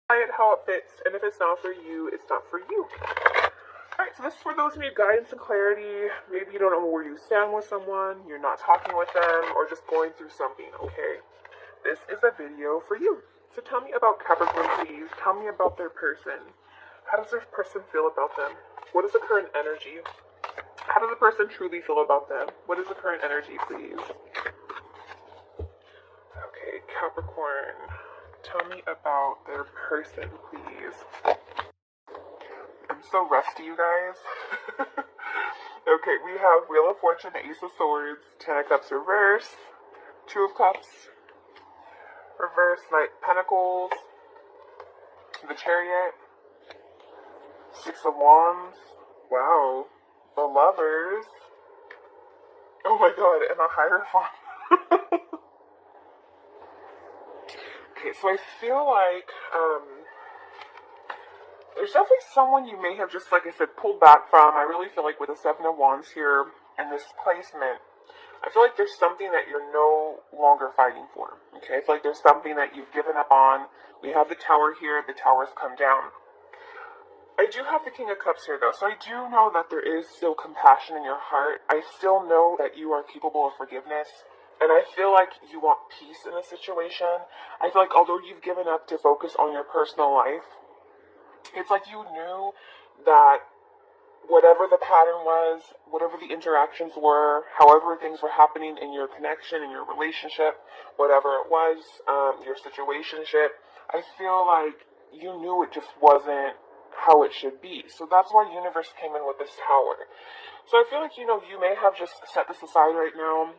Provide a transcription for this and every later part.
Try it how it fits, and if it's not for you, it's not for you. Alright, so this is for those who need guidance and clarity. Maybe you don't know where you stand with someone, you're not talking with them, or just going through something, okay? This is a video for you. So tell me about Capricorn, please. Tell me about their person. How does this person feel about them? What is the current energy? How does the person truly feel about them? What is the current energy, please? Okay, Capricorn. Tell me about their person, please. I'm so rusty, you guys. Okay, we have Wheel of Fortune, Ace of Swords, Ten of Cups reverse, Two of Cups reverse, Knight of Pentacles, the Chariot, Six of Wands, wow, the Lovers, oh my god, and a Hierophant. Okay, so I feel like, there's definitely someone you may have just, like I said, pulled back from. I really feel like with the Seven of Wands here and this placement, I feel like there's something that you're no longer fighting for, okay? I feel like there's something that you've given up on. We have the Tower here. The Tower's come down. I do have the King of Cups here, though, so I do know that there is still compassion in your heart. I still know that you are capable of forgiveness. And I feel like you want peace in this situation. I feel like although you've given up to focus on your personal life, it's like you knew that whatever the pattern was, whatever the interactions were, however things were happening in your connection, in your relationship, whatever it was, your situationship, I feel like you knew it just wasn't how it should be. So that's why universe came in with this Tower. So I feel like, you may have just set this aside right now.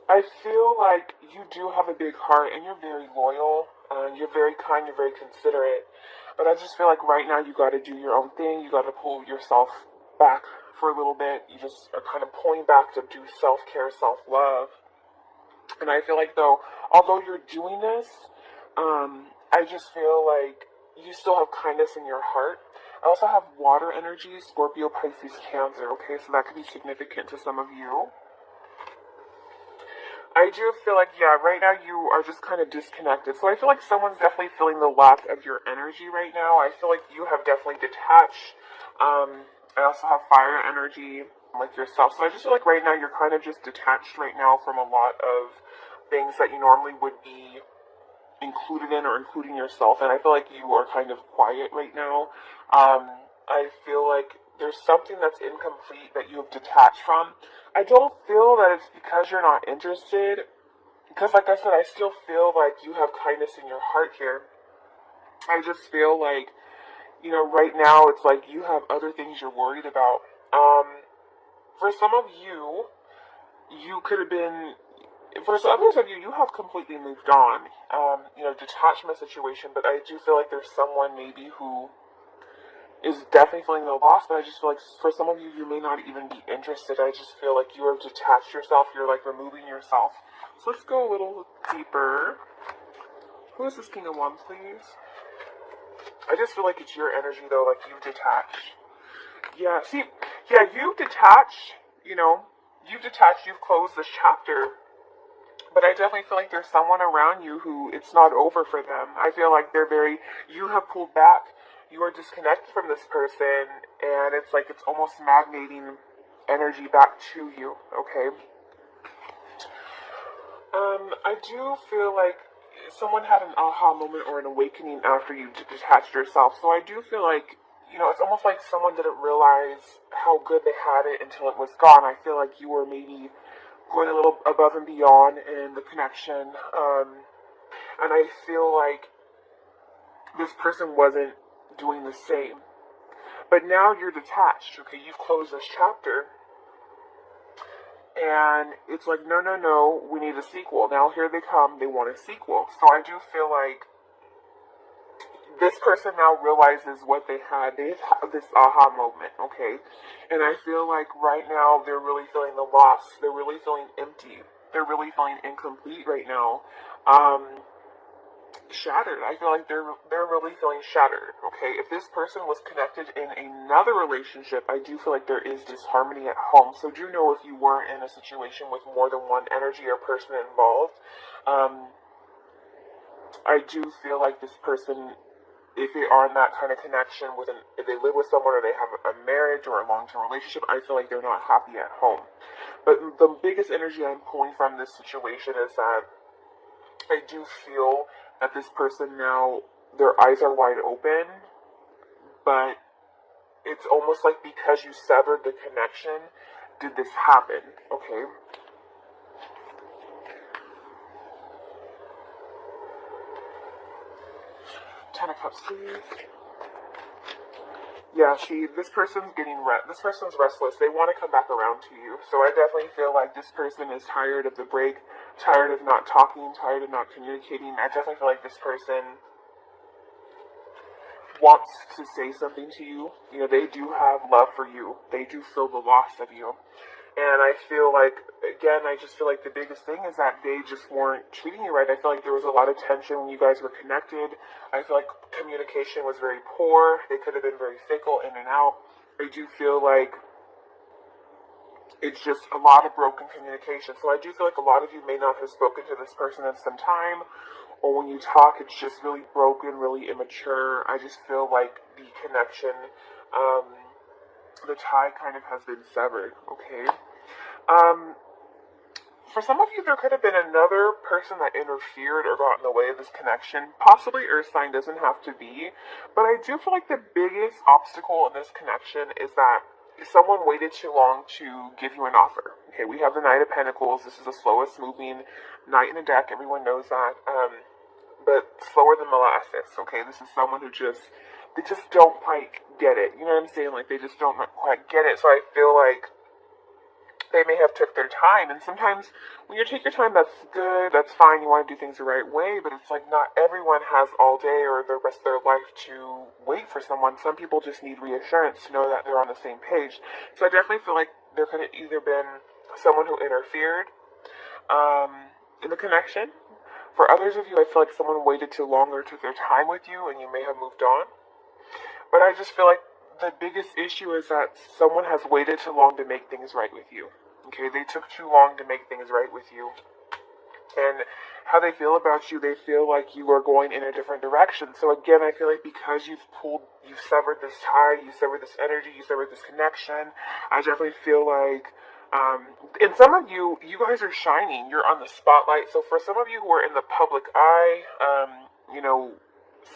I feel like you do have a big heart and you're very loyal, you're very kind, you're very considerate, but I just feel like right now you got to do your own thing, you got to pull yourself back for a little bit, you just are kind of pulling back to do self-care, self-love, and I feel like though, although you're doing this, I just feel like you still have kindness in your heart. I also have water energy, Scorpio, Pisces, Cancer, okay, so that could be significant to some of you. I do feel like, right now you are just kind of disconnected. So I feel like someone's definitely feeling the lack of your energy right now. I feel like you have definitely detached. I also have fire energy, like yourself. So I just feel like right now you're kind of just detached right now from a lot of things that you normally would be included in or including yourself. And I feel like you are kind of quiet right now. I feel like there's something that's incomplete that you have detached from. I don't feel that it's because you're not interested, because like I said, I still feel like you have kindness in your heart here. I just feel like, right now it's like you have other things you're worried about. For some of you, you could have been, for some others of you, you have completely moved on, detached from a situation, but I do feel like there's someone maybe who is definitely feeling the loss, but I just feel like for some of you, you may not even be interested. I just feel like you have detached yourself. You're like removing yourself. So let's go a little deeper. Who is this King of Wands, please? I just feel like it's your energy, though, like you've detached. Yeah, see, you've detached, you've detached, you've closed this chapter. But I definitely feel like there's someone around you who it's not over for them. I feel like you have pulled back. You are disconnected from this person, and it's like it's almost magnating energy back to you, okay? I do feel like someone had an aha moment or an awakening after you detached yourself, so I do feel like, it's almost like someone didn't realize how good they had it until it was gone. I feel like you were maybe going a little above and beyond in the connection, and I feel like this person wasn't doing the same. But now you're detached, okay? You've closed this chapter. And it's like, no, we need a sequel. Now here they come, they want a sequel. So I do feel like this person now realizes what they had. They've had this aha moment, okay? And I feel like right now they're really feeling the loss. They're really feeling empty. They're really feeling incomplete right now. Shattered. I feel like they're really feeling shattered, okay? If this person was connected in another relationship, I do feel like there is disharmony at home. So do know if you were in a situation with more than one energy or person involved, I do feel like this person if they are in that kind of connection with if they live with someone or they have a marriage or a long-term relationship, I feel like they're not happy at home. But the biggest energy I'm pulling from this situation is that I do feel that this person now, their eyes are wide open, but it's almost like because you severed the connection, did this happen, okay? Ten of Cups, please. Yeah, see, this person's restless. They want to come back around to you. So I definitely feel like this person is tired of the break, tired of not talking, tired of not communicating. I definitely feel like this person wants to say something to you. You know, they do have love for you. They do feel the loss of you. And I feel like, again, I just feel like the biggest thing is that they just weren't treating you right. I feel like there was a lot of tension when you guys were connected. I feel like communication was very poor. They could have been very fickle in and out. I do feel like it's just a lot of broken communication. So I do feel like a lot of you may not have spoken to this person in some time, or when you talk, it's just really broken, really immature. I just feel like the connection, the tie kind of has been severed, okay? For some of you, there could have been another person that interfered or got in the way of this connection. Possibly Earth sign, doesn't have to be. But I do feel like the biggest obstacle in this connection is that someone waited too long to give you an offer. Okay, we have the Knight of Pentacles. This is the slowest moving knight in the deck. Everyone knows that. But slower than molasses, okay? This is someone who they just don't quite get it. You know what I'm saying? Like, they just don't quite get it. So I feel like they may have took their time, and sometimes when you take your time, that's good, that's fine, you want to do things the right way, but it's like not everyone has all day or the rest of their life to wait for someone. Some people just need reassurance to know that they're on the same page. So I definitely feel like there could have either been someone who interfered in the connection. For others of you, I feel like someone waited too long or took their time with you, and you may have moved on. But I just feel like the biggest issue is that someone has waited too long to make things right with you. Okay, they took too long to make things right with you. And how they feel about you, they feel like you are going in a different direction. So again, I feel like because you've severed this tie, you severed this energy, you severed this connection, I definitely feel like, and some of you, you guys are shining. You're on the spotlight. So for some of you who are in the public eye, you know,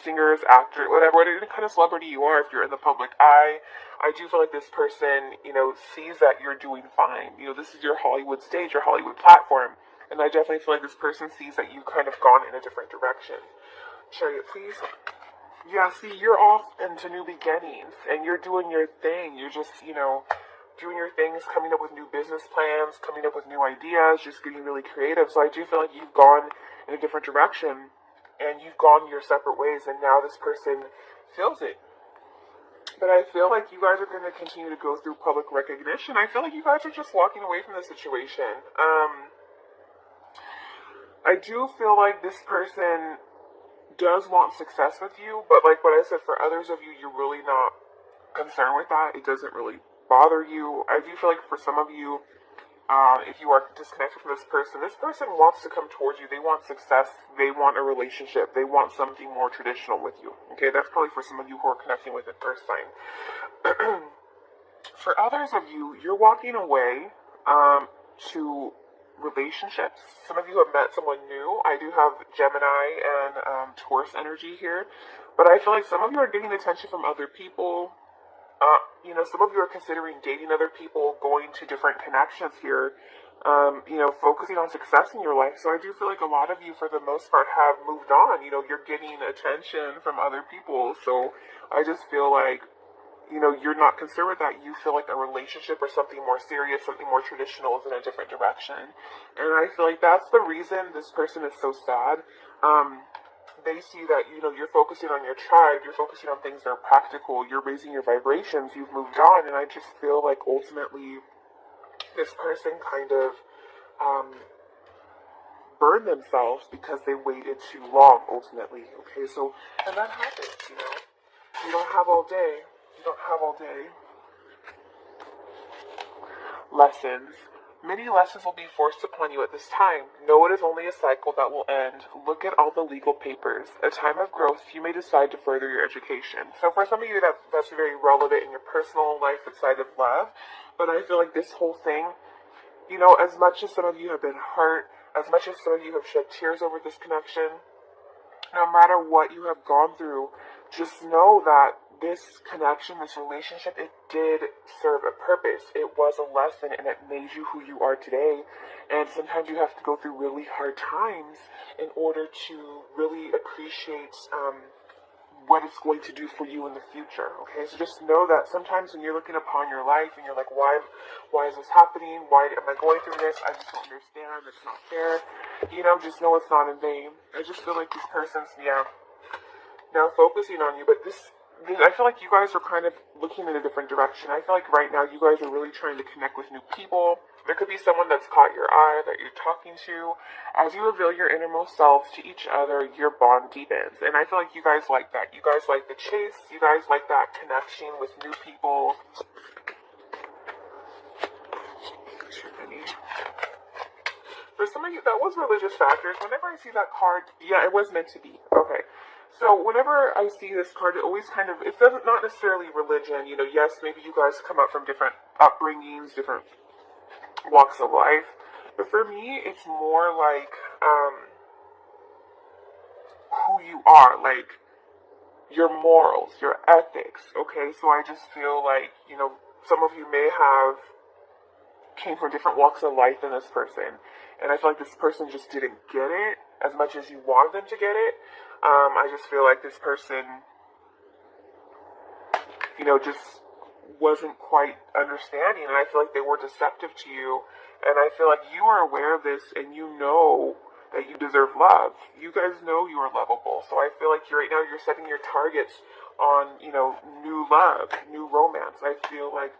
singers, actors, whatever kind of celebrity you are, if you're in the public eye, I do feel like this person, you know, sees that you're doing fine. You know, this is your Hollywood stage, your Hollywood platform. And I definitely feel like this person sees that you kind of gone in a different direction. Chariot, please. Yeah, see, you're off into new beginnings, and you're doing your thing. You're just, you know, doing your things, coming up with new business plans, coming up with new ideas, just getting really creative. So I do feel like you've gone in a different direction, and you've gone your separate ways, and now this person feels it. But I feel like you guys are going to continue to go through public recognition. I feel like you guys are just walking away from the situation. I do feel like this person does want success with you, but like what I said, for others of you, you're really not concerned with that. It doesn't really bother you. I do feel like for some of you, if you are disconnected from this person wants to come towards you. They want success. They want a relationship. They want something more traditional with you. Okay, that's probably for some of you who are connecting with an earth sign. For others of you, you're walking away to relationships. Some of you have met someone new. I do have Gemini and Taurus energy here. But I feel like some of you are getting attention from other people. You know, some of you are considering dating other people, going to different connections here, you know, focusing on success in your life. So I do feel like a lot of you, for the most part, have moved on. You know, you're getting attention from other people. So I just feel like, you know, you're not concerned with that. You feel like a relationship or something more serious, something more traditional is in a different direction. And I feel like that's the reason this person is so sad. They see that, you know, you're focusing on your tribe, you're focusing on things that are practical, you're raising your vibrations, you've moved on, and I just feel like ultimately this person kind of burned themselves because they waited too long, ultimately, okay? So, and that happens, you know? You don't have all day. You don't have all day. Lessons. Many lessons will be forced upon you at this time. Know it is only a cycle that will end. Look at all the legal papers. A time of growth, you may decide to further your education. So for some of you, that's very relevant in your personal life outside of love. But I feel like this whole thing, you know, as much as some of you have been hurt, as much as some of you have shed tears over this connection, no matter what you have gone through, just know that this connection, this relationship, it did serve a purpose. It was a lesson and it made you who you are today. And sometimes you have to go through really hard times in order to really appreciate what it's going to do for you in the future. Okay, so just know that sometimes when you're looking upon your life and you're like, why is this happening? Why am I going through this? I just don't understand. It's not fair. You know, just know it's not in vain. I just feel like this person's, now focusing on you, but I feel like you guys are kind of looking in a different direction. I feel like right now you guys are really trying to connect with new people. There could be someone that's caught your eye that you're talking to. As you reveal your innermost selves to each other, your bond deepens. And I feel like you guys like that. You guys like the chase. You guys like that connection with new people. For some of you, that was religious factors. Whenever I see that card, yeah, it was meant to be. Okay. So whenever I see this card, it always kind of, it doesn't, not necessarily religion, you know, yes, maybe you guys come up from different upbringings, different walks of life, but for me, it's more like, who you are, like, your morals, your ethics, okay, so I just feel like, you know, some of you may have came from different walks of life than this person, and I feel like this person just didn't get it as much as you wanted them to get it. I just feel like this person, you know, just wasn't quite understanding, and I feel like they were deceptive to you, and I feel like you are aware of this, and you know that you deserve love. You guys know you are lovable, so I feel like right now you're setting your targets on, you know, new love, new romance. I feel like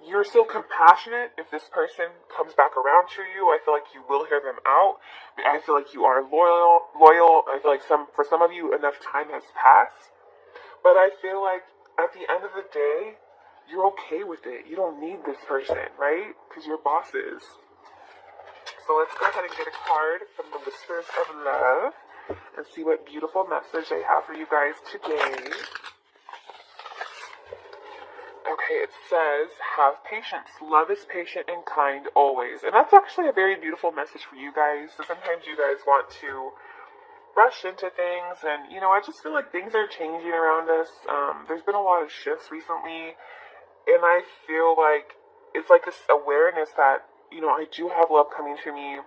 you're still compassionate. If this person comes back around to you, I feel like you will hear them out. I feel like you are loyal. I feel like for some of you, enough time has passed. But I feel like at the end of the day, you're okay with it. You don't need this person, right? Because you're bosses. So let's go ahead and get a card from the Whispers of Love and see what beautiful message they have for you guys today. Okay, it says, have patience. Love is patient and kind always. And that's actually a very beautiful message for you guys. So sometimes you guys want to rush into things, and, you know, I just feel like things are changing around us. There's been a lot of shifts recently, and I feel like it's like this awareness that, you know, I do have love coming to me.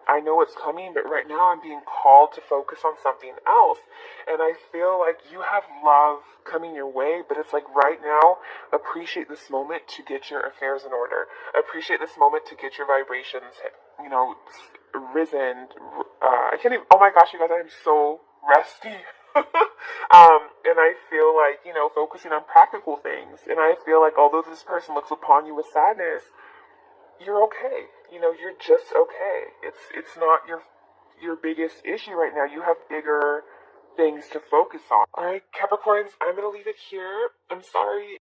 I know it's coming, but right now I'm being called to focus on something else. And I feel like you have love coming your way, but it's like right now, appreciate this moment to get your affairs in order. Appreciate this moment to get your vibrations, you know, risen. I can't even, oh my gosh, you guys, I am so rusty. And I feel like, you know, focusing on practical things. And I feel like although this person looks upon you with sadness, you're okay. You know, you're just okay. It's not your biggest issue right now. You have bigger things to focus on. Alright, Capricorns, I'm gonna leave it here. I'm sorry.